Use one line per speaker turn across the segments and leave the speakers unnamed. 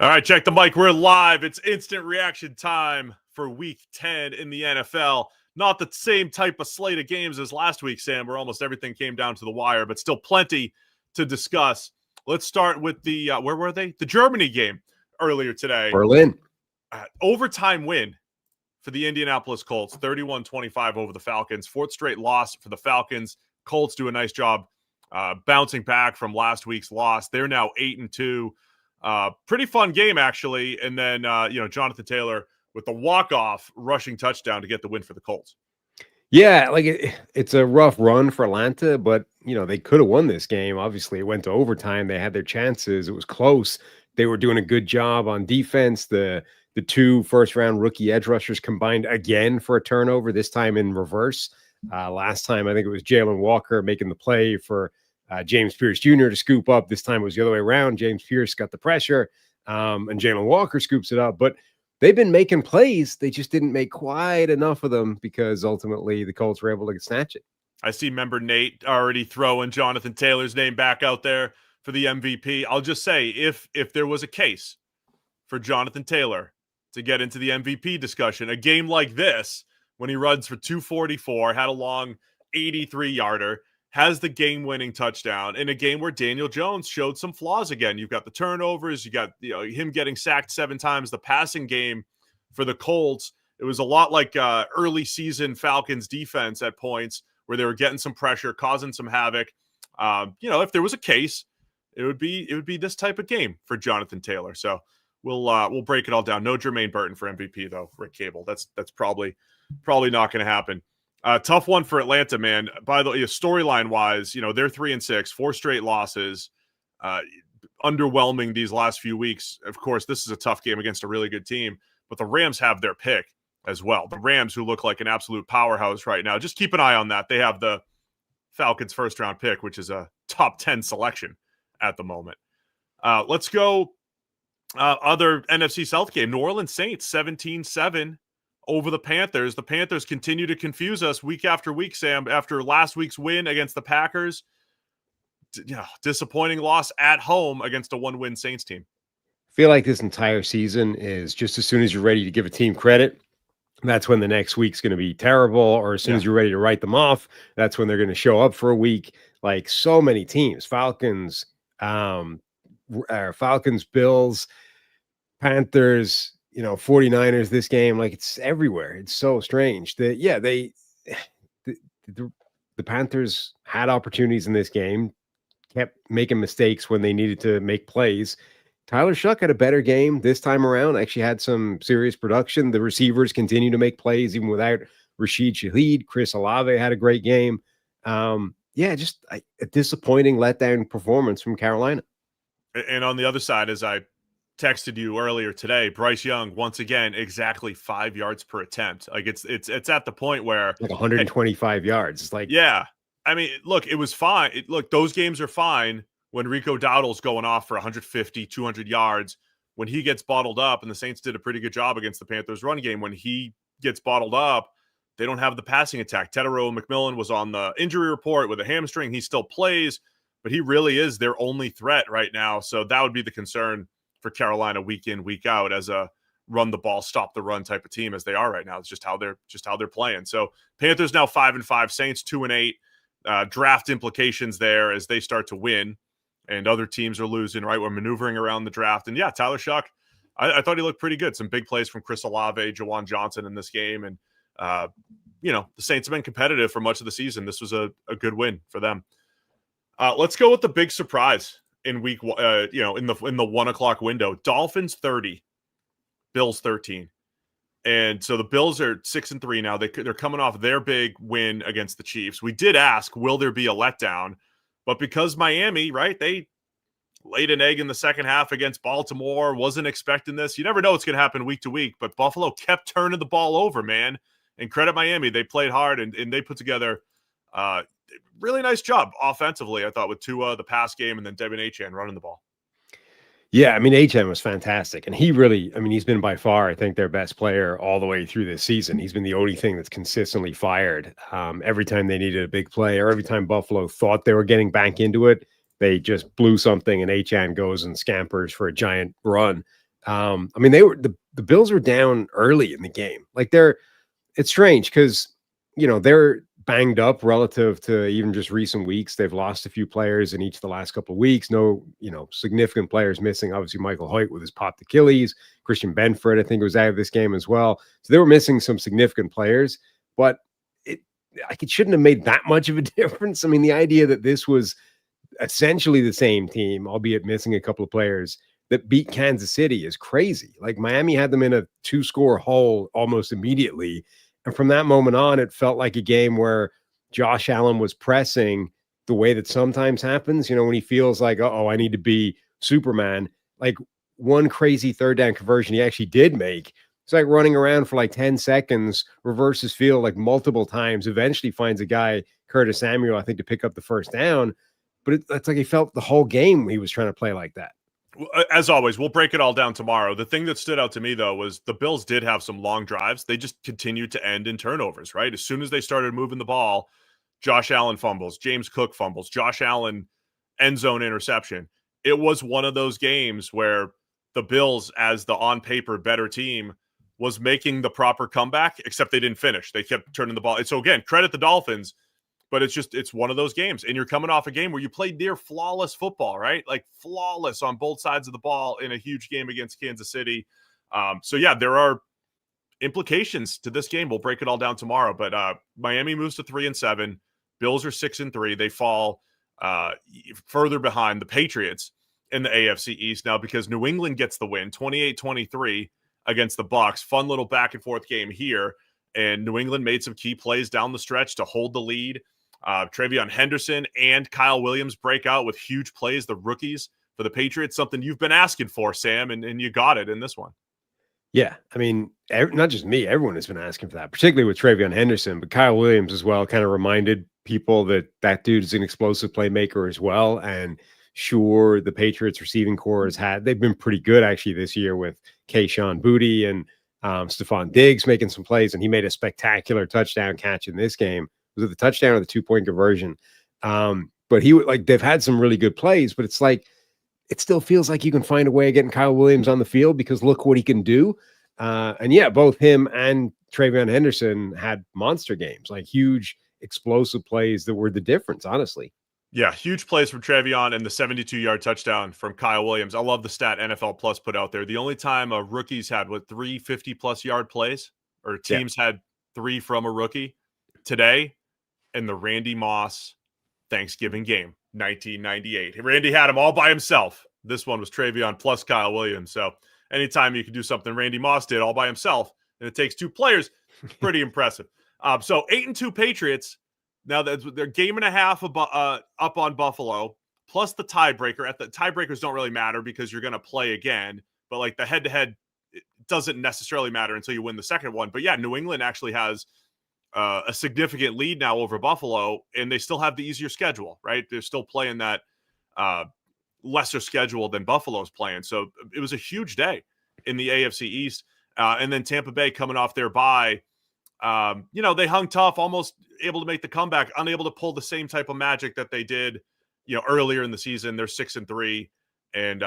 All right, check the mic. We're live. It's instant reaction time for Week 10 in the NFL. Not the same type of slate of games as last week, Sam, where almost everything came down to the wire, but still plenty to discuss. Let's start with the, where were they? The Germany game earlier today.
Berlin.
Overtime win for the Indianapolis Colts, 31-25 over the Falcons. Fourth straight loss for the Falcons. Colts do a nice job bouncing back from last week's loss. They're now 8-2. Pretty fun game, actually. And then, Jonathan Taylor with the walk-off rushing touchdown to get the win for the Colts.
Yeah, it's a rough run for Atlanta, but, they could have won this game. Obviously, it went to overtime. They had their chances. It was close. They were doing a good job on defense. The two first-round rookie edge rushers combined again for a turnover, this time in reverse. Last time, I think it was Jalen Walker making the play for James Pierce Jr. to scoop up. This time it was the other way around. James Pierce got the pressure, and Jalen Walker scoops it up. But they've been making plays. They just didn't make quite enough of them because ultimately the Colts were able to snatch it.
I see member Nate already throwing Jonathan Taylor's name back out there for the MVP. I'll just say, if there was a case for Jonathan Taylor to get into the MVP discussion, a game like this, when he runs for 244, had a long 83-yarder, has the game-winning touchdown in a game where Daniel Jones showed some flaws again. You've got the turnovers, you got him getting sacked 7 times. The passing game for the Colts, it was a lot like early season Falcons defense at points where they were getting some pressure, causing some havoc. If there was a case, it would be this type of game for Jonathan Taylor. So we'll break it all down. No Jermaine Burton for MVP though. Rick Cable. That's probably not going to happen. Tough one for Atlanta, man. By the way, storyline wise, they're 3-6, 4 straight losses, underwhelming these last few weeks. Of course, this is a tough game against a really good team, but the Rams have their pick as well. The Rams, who look like an absolute powerhouse right now, just keep an eye on that. They have the Falcons' first round pick, which is a top 10 selection at the moment. Let's go. Other NFC South game, New Orleans Saints 17-7. Over the Panthers. The Panthers continue to confuse us week after week, Sam. After last week's win against the Packers, disappointing loss at home against a 1-win Saints team.
I feel like this entire season is just as soon as you're ready to give a team credit, that's when the next week's going to be terrible. Or as soon as you're ready to write them off, that's when they're going to show up for a week. Like so many teams, Falcons, Bills, Panthers, 49ers, this game, like it's everywhere. It's so strange that, the Panthers had opportunities in this game, kept making mistakes when they needed to make plays. Tyler Shuck had a better game this time around, actually had some serious production. The receivers continue to make plays even without Rashid Shaheed. Chris Olave had a great game. Just a disappointing letdown performance from Carolina.
And on the other side, as I texted you earlier today, Bryce Young once again exactly 5 yards per attempt. Like it's at the point where
like 125 yards. It's like,
yeah. I mean, look, it was fine. Those games are fine when Rico Dowdle's going off for 150, 200 yards. When he gets bottled up, and the Saints did a pretty good job against the Panthers run game. When he gets bottled up, they don't have the passing attack. Tetairoa McMillan was on the injury report with a hamstring. He still plays, but he really is their only threat right now. So that would be the concern for Carolina week in, week out as a run the ball, stop the run type of team as they are right now. It's just how they're playing. So Panthers now 5-5, Saints 2-8. Draft implications there as they start to win and other teams are losing, right? We're maneuvering around the draft. And Tyler Shuck, I thought he looked pretty good. Some big plays from Chris Olave, Jawan Johnson in this game. And, the Saints have been competitive for much of the season. This was a good win for them. Let's go with the big surprise in week, in the 1 o'clock window. Dolphins 30, Bills 13. And so the Bills are 6-3 now. They're coming off their big win against the Chiefs. We did ask, will there be a letdown? But because Miami, right, they laid an egg in the second half against Baltimore, wasn't expecting this. You never know what's going to happen week to week, but Buffalo kept turning the ball over, man. And credit Miami. They played hard and they put together really nice job offensively, I thought, with Tua, the pass game, and then Devin Achane running the ball.
Yeah, I mean, Achane was fantastic. And he's been by far, I think, their best player all the way through this season. He's been the only thing that's consistently fired. Every time they needed a big play or every time Buffalo thought they were getting back into it, they just blew something and Achane goes and scampers for a giant run. I mean, they were the Bills were down early in the game. Like it's strange because they're banged up relative to even just recent weeks. They've lost a few players in each of the last couple of weeks. No, significant players missing. Obviously, Michael Hoyt with his popped Achilles. Christian Benford, I think, was out of this game as well. So they were missing some significant players, but it shouldn't have made that much of a difference. I mean, the idea that this was essentially the same team, albeit missing a couple of players, that beat Kansas City is crazy. Like Miami had them in a 2-score hole almost immediately. And from that moment on, it felt like a game where Josh Allen was pressing the way that sometimes happens, when he feels like, oh, I need to be Superman. Like one crazy third down conversion he actually did make. It's like running around for like 10 seconds, reverses field like multiple times, eventually finds a guy, Curtis Samuel, I think, to pick up the first down. But it's like he felt the whole game he was trying to play like that.
As always, we'll break it all down tomorrow. The thing that stood out to me, though, was the Bills did have some long drives. They just continued to end in turnovers, right? As soon as they started moving the ball, Josh Allen fumbles, James Cook fumbles, Josh Allen end zone interception. It was one of those games where the Bills, as the on-paper better team, was making the proper comeback, except they didn't finish. They kept turning the ball. So, again, credit the Dolphins. But it's one of those games. And you're coming off a game where you played near flawless football, right? Like flawless on both sides of the ball in a huge game against Kansas City. So, yeah, there are implications to this game. We'll break it all down tomorrow. But Miami moves to 3-7. Bills are 6-3. They fall further behind the Patriots in the AFC East now because New England gets the win, 28-23 against the Bucs. Fun little back-and-forth game here. And New England made some key plays down the stretch to hold the lead. Travion Henderson and Kyle Williams break out with huge plays, the rookies for the Patriots, something you've been asking for, Sam, and you got it in this one.
Yeah, I mean, not just me, everyone has been asking for that, particularly with Travion Henderson, but Kyle Williams as well kind of reminded people that dude is an explosive playmaker as well. And sure, the Patriots receiving corps they've been pretty good actually this year with Kayshon Boutte and Stephon Diggs making some plays, and he made a spectacular touchdown catch in this game. Was it the touchdown or the 2-point conversion? But they've had some really good plays, but it's like, it still feels like you can find a way of getting Kyle Williams on the field because look what he can do. And yeah, both him and Travion Henderson had monster games, like huge explosive plays that were the difference, honestly.
Yeah, huge plays from Travion and the 72-yard touchdown from Kyle Williams. I love the stat NFL Plus put out there. The only time rookies had 3 50-plus yard plays, or teams had 3 from a rookie today, in the Randy Moss Thanksgiving game, 1998. Randy had him all by himself. This one was Travion plus Kyle Williams. So anytime you can do something Randy Moss did all by himself, and it takes 2 players, pretty impressive. So 8-2 Patriots. Now they're game and a half up on Buffalo, plus the tiebreaker. The tiebreakers don't really matter because you're going to play again. But like the head-to-head, it doesn't necessarily matter until you win the second one. But yeah, New England actually has a significant lead now over Buffalo, and they still have the easier schedule, right? They're still playing that lesser schedule than Buffalo's playing. So it was a huge day in the AFC East. And then Tampa Bay coming off their bye. They hung tough, almost able to make the comeback, unable to pull the same type of magic that they did, earlier in the season. They're 6-3 and,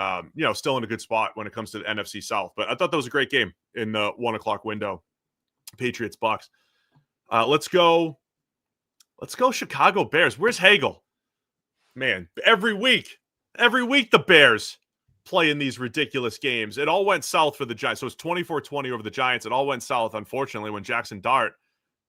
still in a good spot when it comes to the NFC South. But I thought that was a great game in the 1:00 window. Patriots Bucs. Let's go Chicago Bears. Where's Hagel? Man, every week the Bears play in these ridiculous games. It all went south for the Giants. So it's 24-20 over the Giants. It all went south, unfortunately, when Jackson Dart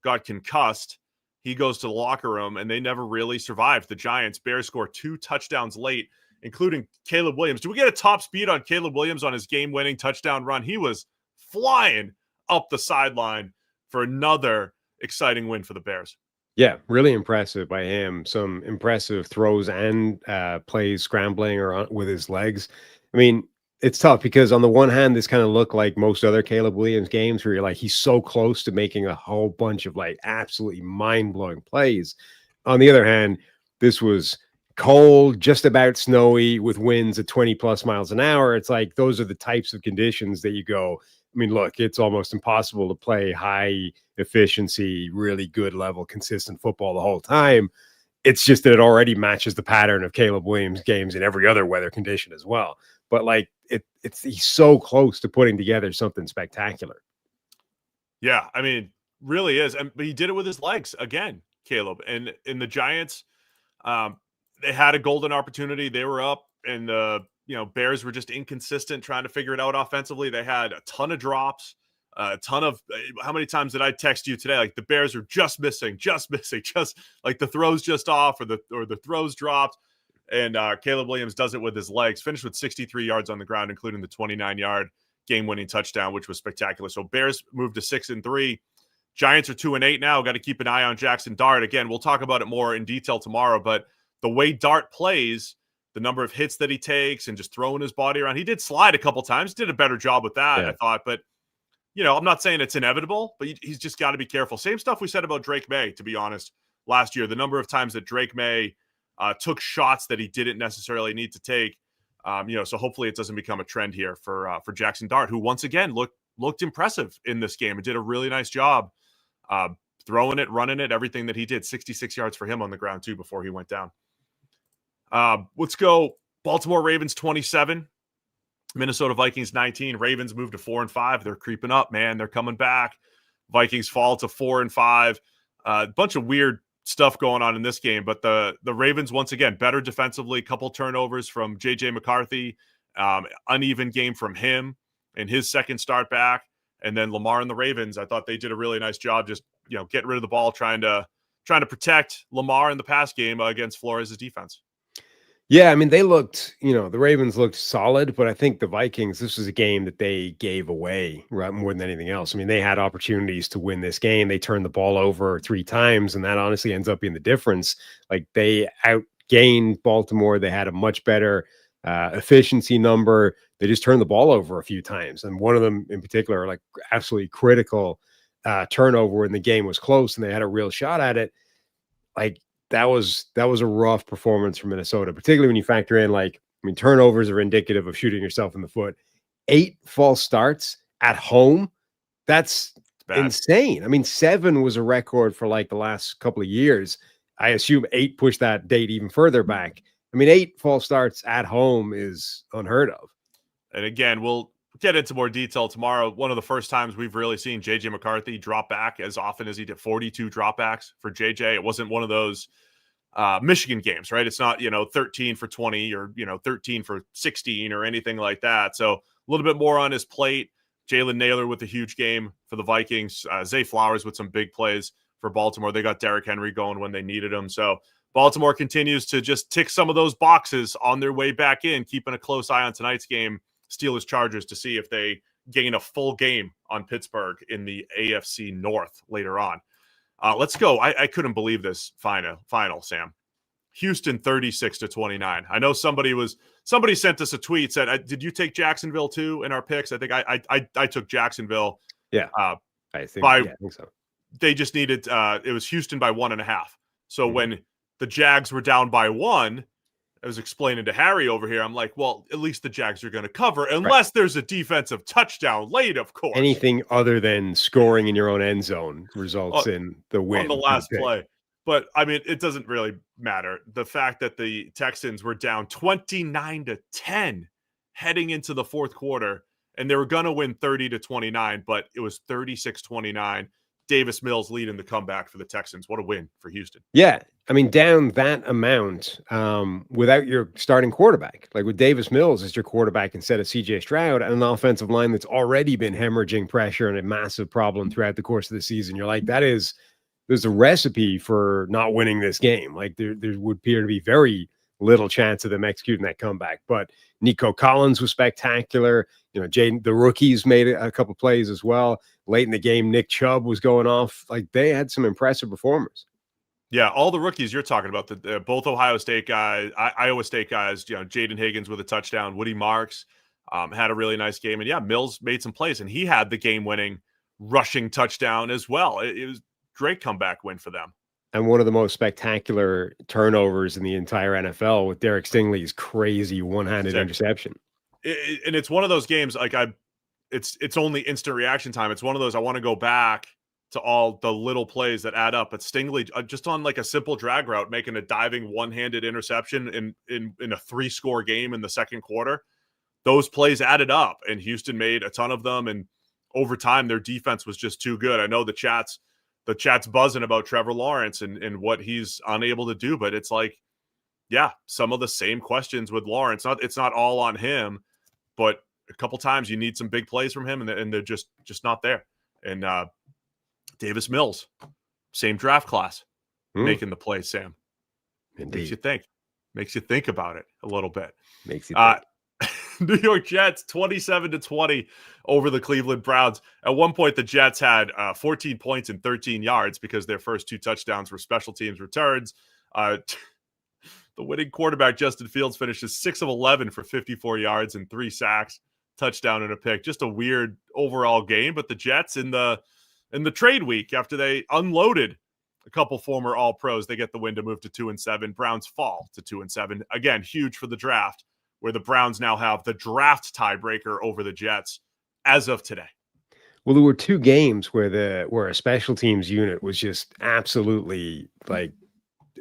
got concussed. He goes to the locker room, and they never really survived. The Giants, Bears score 2 touchdowns late, including Caleb Williams. Do we get a top speed on Caleb Williams on his game-winning touchdown run? He was flying up the sideline for another exciting win for the Bears.
Yeah, really impressive by him. Some impressive throws and plays scrambling or with his legs. I mean, it's tough because on the one hand, this kind of looked like most other Caleb Williams games where you're like, he's so close to making a whole bunch of like absolutely mind-blowing plays. On the other hand, this was cold, just about snowy with winds at 20 plus miles an hour. It's like, those are the types of conditions that you go, I mean, look, it's almost impossible to play high efficiency, really good level, consistent football the whole time. It's just that it already matches the pattern of Caleb Williams games in every other weather condition as well. but like he's so close to putting together something spectacular.
Yeah, I mean, really is. But he did it with his legs again, Caleb. And in the Giants, they had a golden opportunity. They were up, and the Bears were just inconsistent trying to figure it out offensively. They had a ton of drops, a ton of how many times did I text you today? Like the Bears are just missing, just like the throws just off or the throws dropped. And Caleb Williams does it with his legs. Finished with 63 yards on the ground, including the 29-yard game-winning touchdown, which was spectacular. So Bears moved to 6-3. Giants are 2-8 now. Got to keep an eye on Jackson Dart. Again, we'll talk about it more in detail tomorrow, but the way Dart plays, the number of hits that he takes and just throwing his body around. He did slide a couple times, did a better job with that, I thought. But, I'm not saying it's inevitable, but he's just got to be careful. Same stuff we said about Drake May, to be honest, last year. The number of times that Drake May took shots that he didn't necessarily need to take. So hopefully it doesn't become a trend here for Jackson Dart, who once again looked impressive in this game and did a really nice job throwing it, running it, everything that he did. 66 yards for him on the ground too before he went down. Let's go Baltimore Ravens 27, Minnesota Vikings 19. Ravens moved to 4-5. They're creeping up, man. They're coming back. Vikings fall to 4-5. A bunch of weird stuff going on in this game, but the Ravens once again better defensively. Couple turnovers from JJ McCarthy, uneven game from him in his second start back, and then Lamar and the Ravens. I thought they did a really nice job, just getting rid of the ball, trying to protect Lamar in the pass game against Flores' defense.
Yeah, I mean, they looked, the Ravens looked solid, but I think the Vikings, this was a game that they gave away more than anything else. I mean, they had opportunities to win this game. They turned the ball over 3 times, and that honestly ends up being the difference. Like, they outgained Baltimore. They had a much better efficiency number. They just turned the ball over a few times. And one of them in particular, like absolutely critical turnover when the game was close and they had a real shot at it. Like, that was a rough performance from Minnesota, particularly when you factor in, turnovers are indicative of shooting yourself in the foot. 8 false starts at home. That's insane. I mean, 7 was a record for like the last couple of years. I assume 8 pushed that date even further back. I mean, 8 false starts at home is unheard of.
And again, we'll get into more detail tomorrow. One of the first times we've really seen JJ McCarthy drop back as often as he did. 42 dropbacks for JJ. It wasn't one of those Michigan games, right? It's not, 13 for 20 or, 13 for 16 or anything like that. So a little bit more on his plate. Jalen Naylor with a huge game for the Vikings. Zay Flowers with some big plays for Baltimore. They got Derrick Henry going when they needed him. So Baltimore continues to just tick some of those boxes on their way back in, keeping a close eye on tonight's game, Steelers-Chargers, to see if they gain a full game on Pittsburgh in the AFC North later on. Let's go. I couldn't believe this final, Sam. Houston 36-29. I know somebody sent us a tweet, said, "Did you take Jacksonville too in our picks?" I think I took Jacksonville.
Yeah, I think so.
They just needed it was Houston by 1.5. So when the Jags were down by 1, I was explaining to Harry over here, I'm like, well, at least the Jags are going to cover unless there's a defensive touchdown late, of course.
Anything other than scoring in your own end zone results in the win.
On the last play. But, I mean, it doesn't really matter. The fact that the Texans were down 29-10 heading into the fourth quarter, and they were going to win 30-29, but it was 36-29. Davis Mills leading the comeback for the Texans. What a win for Houston.
Yeah. I mean, down that amount without your starting quarterback, like with Davis Mills as your quarterback instead of CJ Stroud, and an offensive line that's already been hemorrhaging pressure and a massive problem throughout the course of the season. You're like, there's a recipe for not winning this game. Like there would appear to be very little chance of them executing that comeback. But Nico Collins was spectacular. The rookies made a couple plays as well. Late in the game, Nick Chubb was going off. Like, they had some impressive performers.
Yeah, all the rookies you're talking about, both Ohio State guys, Iowa State guys, Jaden Higgins with a touchdown, Woody Marks had a really nice game. And, yeah, Mills made some plays, and he had the game-winning rushing touchdown as well. It was a great comeback win for them.
And one of the most spectacular turnovers in the entire NFL with Derek Stingley's crazy one-handed interception.
And it's one of those games, like it's only instant reaction time. It's one of those I want to go back to all the little plays that add up. But Stingley, just on like a simple drag route, making a diving one-handed interception in a 3-score game in the second quarter. those plays added up, and Houston made a ton of them. And over time, their defense was just too good. I know the chat's buzzing about Trevor Lawrence and what he's unable to do, but it's like, yeah, some of the same questions with Lawrence. It's not all on him, but a couple times you need some big plays from him, and they're just not there. And Davis Mills, same draft class, making the play, Sam.
Indeed.
Makes you think about it a little bit.
Makes you think.
New York Jets 27-20 over the Cleveland Browns. At one point, the Jets had 14 points and 13 yards because their first 2 touchdowns were special teams returns. The winning quarterback, Justin Fields, finishes 6 of 11 for 54 yards and 3 sacks, touchdown and a pick. Just a weird overall game. But the Jets in the trade week, after they unloaded a couple former All-Pros, they get the win to move to 2-7. Browns fall to 2-7. Again, huge for the draft, where the Browns now have the draft tiebreaker over the Jets as of today.
Well, there were 2 games where a special teams unit was just absolutely like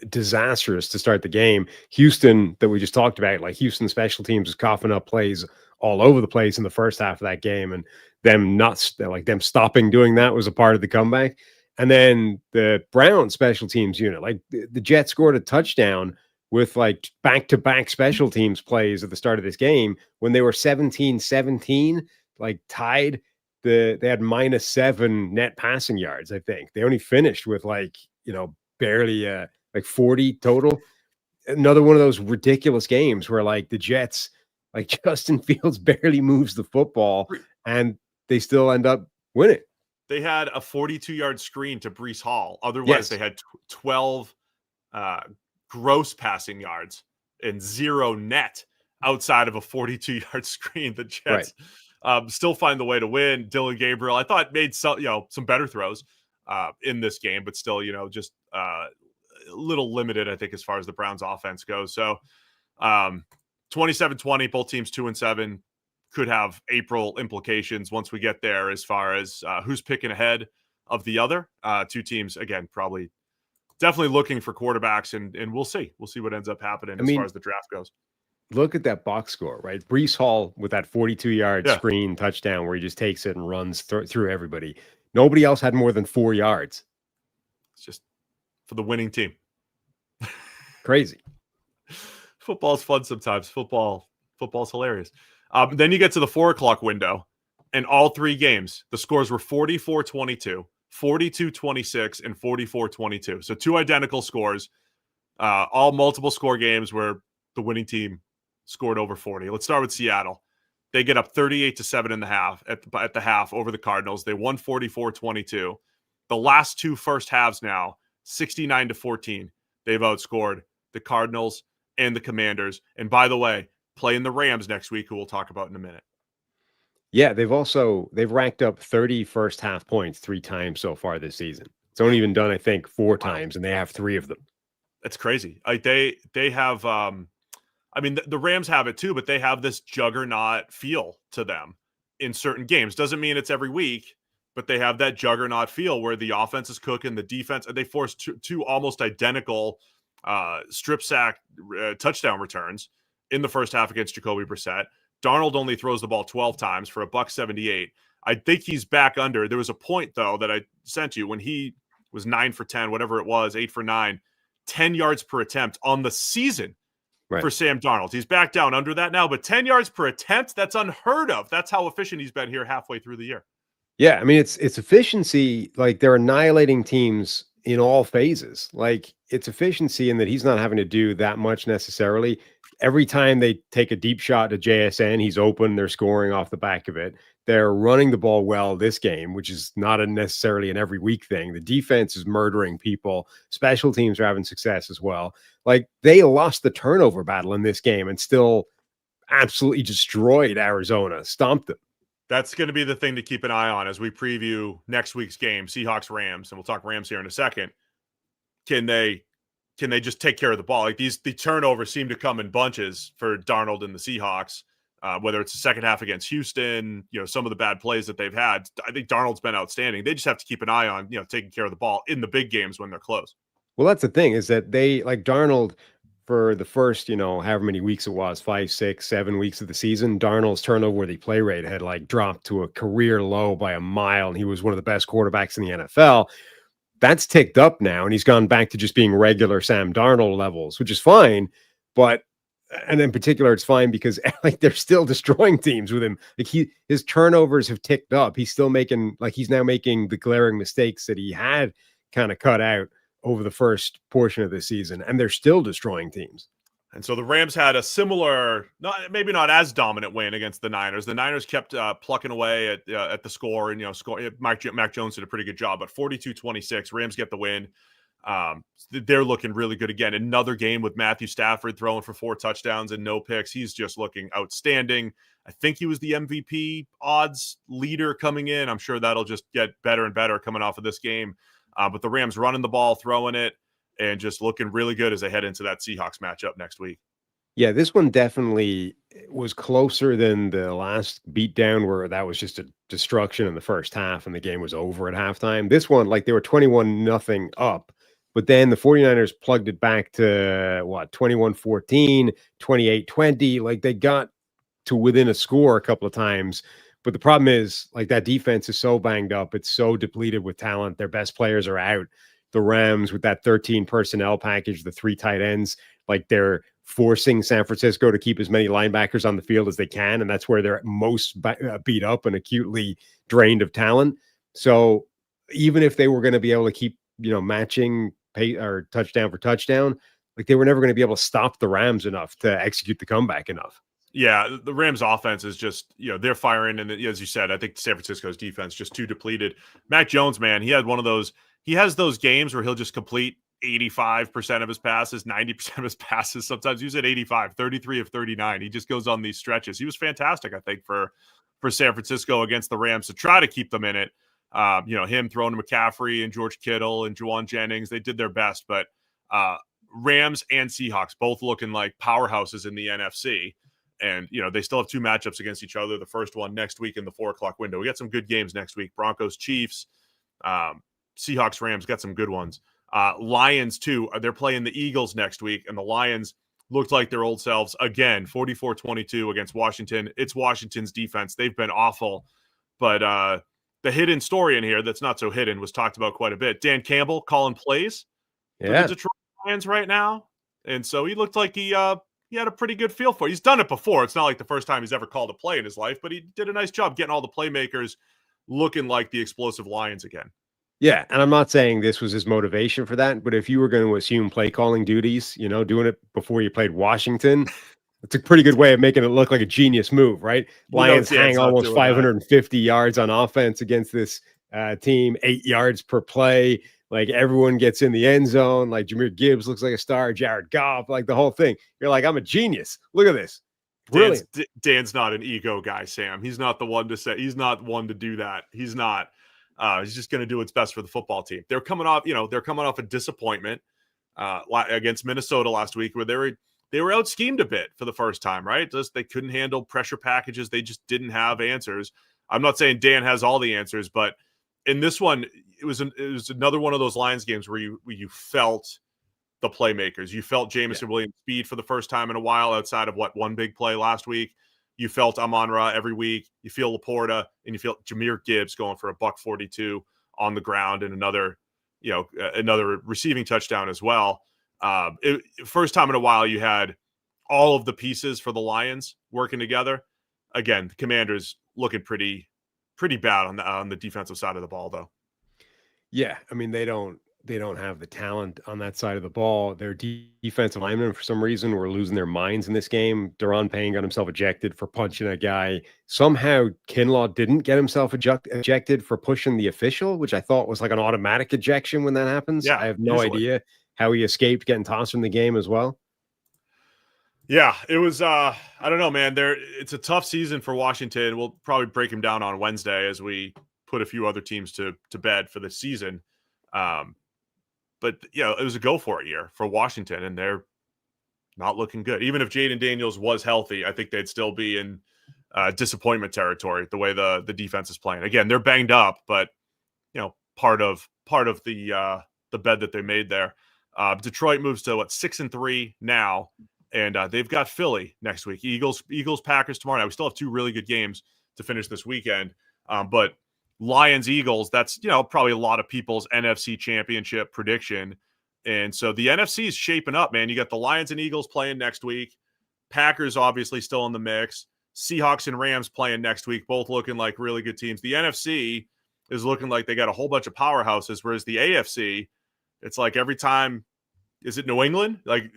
disastrous to start the game. Houston, that we just talked about, like Houston special teams was coughing up plays all over the place in the first half of that game, and them stopping doing that was a part of the comeback. And then the Browns special teams unit, like the Jets scored a touchdown with like back-to-back special teams plays at the start of this game when they were 17-17, like tied. They had -7 net passing yards, I think. They only finished with barely like 40 total. Another one of those ridiculous games where like the Jets, like Justin Fields barely moves the football and they still end up winning.
They had a 42-yard screen to Breece Hall. Otherwise, They had 12 gross passing yards and 0 net outside of a 42-yard screen. The Jets still find the way to win. Dylan Gabriel, I thought, made some better throws in this game, but still, just a little limited, I think, as far as the Browns offense goes. So 27-20, both teams 2-7. Could have April implications once we get there as far as who's picking ahead of the other. 2 teams, again, probably definitely looking for quarterbacks, and we'll see. We'll see what ends up happening as far as the draft goes.
Look at that box score, right? Breece Hall with that 42-yard screen touchdown where he just takes it and runs through everybody. Nobody else had more than 4 yards.
It's just for the winning team.
Crazy.
Football's fun sometimes. Football's hilarious. Then you get to the 4:00 window, and all 3 games, the scores were 44-22, 42-26, and 44-22. So 2 identical scores, all multiple score games where the winning team scored over 40. Let's start with Seattle. They get up 38-7 in the half at the half over the Cardinals. They won 44-22. The last 2 first halves now, 69-14. They've outscored the Cardinals and the Commanders. And by the way, playing the Rams next week, who we'll talk about in a minute.
Yeah, they've racked up 30 first half points 3 times so far this season. It's only been done, I think, 4 times, and they have 3 of them.
That's crazy. Like they have the Rams have it too, but they have this juggernaut feel to them in certain games. Doesn't mean it's every week, but they have that juggernaut feel where the offense is cooking, the defense, and they forced 2 almost identical strip sack touchdown returns in the first half against Jacoby Brissett. Darnold only throws the ball 12 times for $178. I think he's back under. There was a point, though, that I sent you when he was 9 for 10, whatever it was, 8 for 9, 10 yards per attempt on the season for Sam Darnold. He's back down under that now, but 10 yards per attempt, that's unheard of. That's how efficient he's been here halfway through the year.
Yeah, I mean, it's efficiency. Like, they're annihilating teams in all phases. Like, it's efficiency in that he's not having to do that much necessarily. Every time they take a deep shot to JSN, he's open. They're scoring off the back of it. They're running the ball well this game, which is not necessarily an every week thing. The defense is murdering people. Special teams are having success as well. Like, they lost the turnover battle in this game and still absolutely destroyed Arizona, stomped them.
That's going to be the thing to keep an eye on as we preview next week's game, Seahawks-Rams, and we'll talk Rams here in a second. Can they just take care of the ball? Like, the turnovers seem to come in bunches for Darnold and the Seahawks, whether it's the second half against Houston, some of the bad plays that they've had. I think Darnold's been outstanding. They just have to keep an eye on, taking care of the ball in the big games when they're close.
Well, that's the thing, is that they, like, Darnold, for the first, however many weeks it was, 5, 6, 7 weeks of the season, Darnold's turnover worthy play rate had like dropped to a career low by a mile, and he was one of the best quarterbacks in the NFL. That's ticked up now, and he's gone back to just being regular Sam Darnold levels, which is fine. But and in particular, it's fine because like they're still destroying teams with him. Like his turnovers have ticked up. He's still making he's now making the glaring mistakes that he had kind of cut out over the first portion of the season, and they're still destroying teams.
And so the Rams had a similar, maybe not as dominant win against the Niners. The Niners kept plucking away at the score, and Mac Jones did a pretty good job. But 42-26, Rams get the win. They're looking really good again. Another game with Matthew Stafford throwing for 4 touchdowns and no picks. He's just looking outstanding. I think he was the MVP odds leader coming in. I'm sure that'll just get better and better coming off of this game. But the Rams running the ball, throwing it, and just looking really good as they head into that Seahawks matchup next week.
Yeah, this one definitely was closer than the last beatdown where that was just a destruction in the first half and the game was over at halftime. This one, like they were 21-0 up, but then the 49ers plugged it back to 21-14, 28-20. Like they got to within a score a couple of times. But the problem is like that defense is so banged up. It's so depleted with talent. Their best players are out. The Rams with that 13 personnel package, the 3 tight ends, like they're forcing San Francisco to keep as many linebackers on the field as they can. And that's where they're most beat up and acutely drained of talent. So even if they were going to be able to keep, matching pay or touchdown for touchdown, like they were never going to be able to stop the Rams enough to execute the comeback enough.
Yeah, the Rams offense is just, they're firing. And as you said, I think San Francisco's defense just too depleted. Mac Jones, man, he has those games where he'll just complete 85% of his passes, 90% of his passes. Sometimes he's at 85, 33 of 39. He just goes on these stretches. He was fantastic, I think, for San Francisco against the Rams to try to keep them in it. Him throwing to McCaffrey and George Kittle and Juwan Jennings, they did their best. But Rams and Seahawks both looking like powerhouses in the NFC. And, they still have 2 matchups against each other. The first one next week in the 4:00 window. We got some good games next week. Broncos, Chiefs, Seahawks, Rams, got some good ones. Lions, too. They're playing the Eagles next week. And the Lions looked like their old selves again, 44-22 against Washington. It's Washington's defense. They've been awful. But the hidden story in here that's not so hidden was talked about quite a bit. Dan Campbell calling plays for the Detroit Lions right now. And so he looked like he had a pretty good feel for it. He's done it before. It's not like the first time he's ever called a play in his life, but he did a nice job getting all the playmakers looking like the explosive Lions again.
Yeah, and I'm not saying this was his motivation for that, but if you were going to assume play calling duties, doing it before you played Washington, it's a pretty good way of making it look like a genius move, right? Lions hang almost 550 yards on offense against this team, 8 yards per play. Like everyone gets in the end zone. Like Jahmyr Gibbs looks like a star. Jared Goff, like the whole thing. You're like, I'm a genius. Look at this. Brilliant.
Dan's not an ego guy, Sam. He's not the one to say. He's not one to do that. He's not. He's just going to do what's best for the football team. They're coming off a disappointment against Minnesota last week, where they were out schemed a bit for the first time, right? Just they couldn't handle pressure packages. They just didn't have answers. I'm not saying Dan has all the answers, but in this one, it was another one of those Lions games where you felt the playmakers. You felt Jameson Williams' speed for the first time in a while, outside of one big play last week. You felt Amon-Ra every week. You feel Laporta, and you feel Jahmyr Gibbs going for $142 on the ground and another receiving touchdown as well. First time in a while, you had all of the pieces for the Lions working together. Again, the Commanders looking pretty bad on the defensive side of the ball, though.
Yeah, I mean they don't have the talent on that side of the ball. Their defensive linemen, for some reason, were losing their minds in this game. Deron Payne got himself ejected for punching a guy. Somehow Kinlaw didn't get himself ejected for pushing the official, which I thought was like an automatic ejection when that happens.
Yeah,
I have no idea how he escaped getting tossed from the game as well.
Yeah, it was I don't know, man. It's a tough season for Washington. We'll probably break him down on Wednesday as we put a few other teams to bed for the season. But it was a go for it year for Washington, and they're not looking good. Even if Jaden Daniels was healthy, I think they'd still be in disappointment territory the way the defense is playing. Again, they're banged up, but part of the bed that they made there. Detroit moves to 6-3 now, and they've got Philly next week. Eagles, Packers tomorrow night. We still have 2 really good games to finish this weekend, but Lions, Eagles. That's probably a lot of people's NFC Championship prediction, and so the NFC is shaping up, man. You got the Lions and Eagles playing next week. Packers obviously still in the mix. Seahawks and Rams playing next week, both looking like really good teams. The NFC is looking like they got a whole bunch of powerhouses, whereas the AFC, it's like every time, is it New England? Like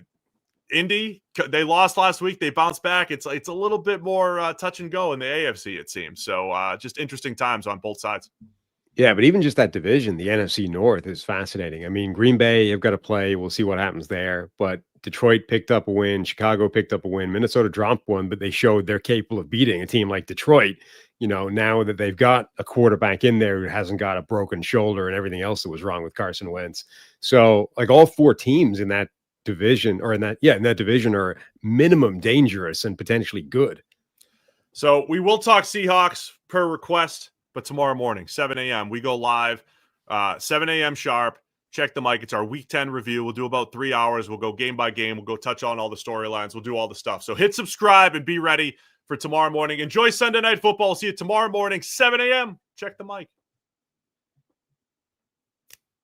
Indy, they lost last week. They bounced back. It's a little bit more touch and go in the AFC, it seems. So just interesting times on both sides.
Yeah, but even just that division, the NFC North, is fascinating. I mean, Green Bay, you've got to play. We'll see what happens there. But Detroit picked up a win. Chicago picked up a win. Minnesota dropped one, but they showed they're capable of beating a team like Detroit. Now that they've got a quarterback in there who hasn't got a broken shoulder and everything else that was wrong with Carson Wentz. So, like, all 4 teams in that division, or in that division, are minimum dangerous and potentially good.
So we will talk Seahawks per request, but tomorrow morning, 7 a.m., we go live, 7 a.m. sharp. Check the mic. It's our Week 10 review. We'll do about 3 hours. We'll go game by game. We'll go touch on all the storylines. We'll do all the stuff. So hit subscribe and be ready for tomorrow morning. Enjoy Sunday Night Football. See you tomorrow morning, 7 a.m. Check the mic.